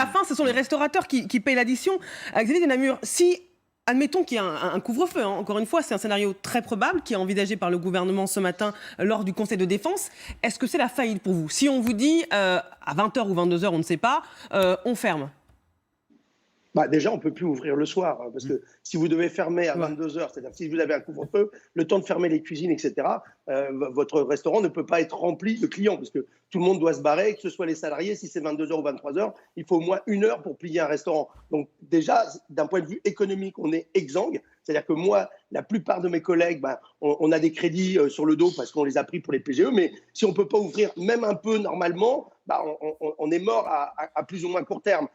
la fin, ce sont les restaurateurs qui payent l'addition. Xavier Denamure, si, admettons qu'il y a un couvre-feu, hein, encore une fois, c'est un scénario très probable qui est envisagé par le gouvernement ce matin lors du Conseil de défense. Est-ce que c'est la faillite pour vous? Si on vous dit à 20h ou 22h, on ne sait pas, on ferme. Bah déjà, on ne peut plus ouvrir le soir, hein, parce que si vous devez fermer à 22h, c'est-à-dire si vous avez un couvre-feu, le temps de fermer les cuisines, etc., votre restaurant ne peut pas être rempli de clients, parce que tout le monde doit se barrer, que ce soit les salariés, si c'est 22h ou 23h, il faut au moins 1 heure pour plier un restaurant. Donc déjà, d'un point de vue économique, on est exsangue. C'est-à-dire que moi, la plupart de mes collègues, on a des crédits sur le dos parce qu'on les a pris pour les PGE, mais si on ne peut pas ouvrir même un peu normalement, on est mort à plus ou moins court terme.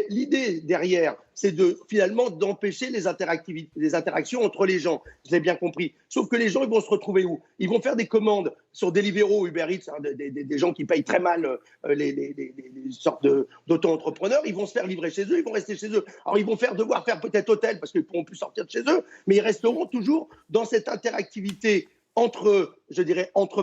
L'idée derrière, c'est finalement d'empêcher les interactions entre les gens. Je l'ai bien compris. Sauf que les gens, ils vont se retrouver où? Ils vont faire des commandes sur Deliveroo, Uber Eats, hein, des gens qui payent très mal les sortes d'auto-entrepreneurs. Ils vont se faire livrer chez eux, ils vont rester chez eux. Alors, ils vont devoir faire peut-être hôtel parce qu'ils ne pourront plus sortir de chez eux, mais ils resteront toujours dans cette interactivité entre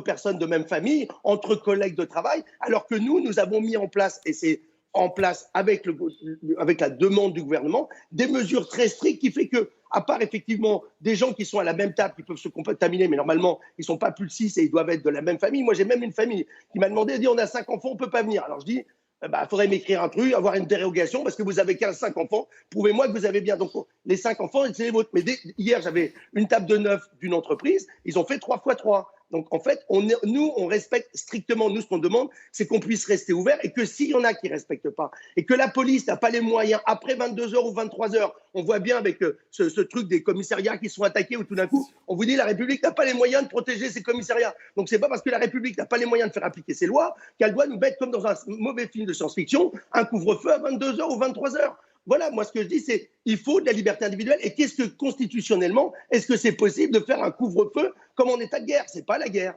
personnes de même famille, entre collègues de travail, alors que nous avons mis en place, et c'est en place avec la demande du gouvernement, des mesures très strictes qui fait que, à part effectivement des gens qui sont à la même table, qui peuvent se contaminer, mais normalement, ils ne sont pas plus de 6 et ils doivent être de la même famille. Moi, j'ai même une famille qui m'a demandé, elle dit, on a 5 enfants, on ne peut pas venir. Alors je dis, il faudrait m'écrire un truc, avoir une dérogation, parce que vous avez 5 enfants, prouvez-moi que vous avez bien. Donc les 5 enfants, c'est les vôtres. Mais hier, j'avais une table de 9 d'une entreprise, ils ont fait 3 x 3. Donc, en fait, nous, on respecte strictement, nous, ce qu'on demande, c'est qu'on puisse rester ouvert et que s'il y en a qui ne respectent pas et que la police n'a pas les moyens, après 22h ou 23h, on voit bien avec ce truc des commissariats qui sont attaqués où tout d'un coup, on vous dit la République n'a pas les moyens de protéger ses commissariats. Donc, ce n'est pas parce que la République n'a pas les moyens de faire appliquer ses lois qu'elle doit nous mettre comme dans un mauvais film de science-fiction, un couvre-feu à 22h ou 23h. Voilà, moi, ce que je dis, c'est qu'il faut de la liberté individuelle. Et qu'est-ce que, constitutionnellement, est-ce que c'est possible de faire un couvre-feu comme en état de guerre? C'est pas la guerre.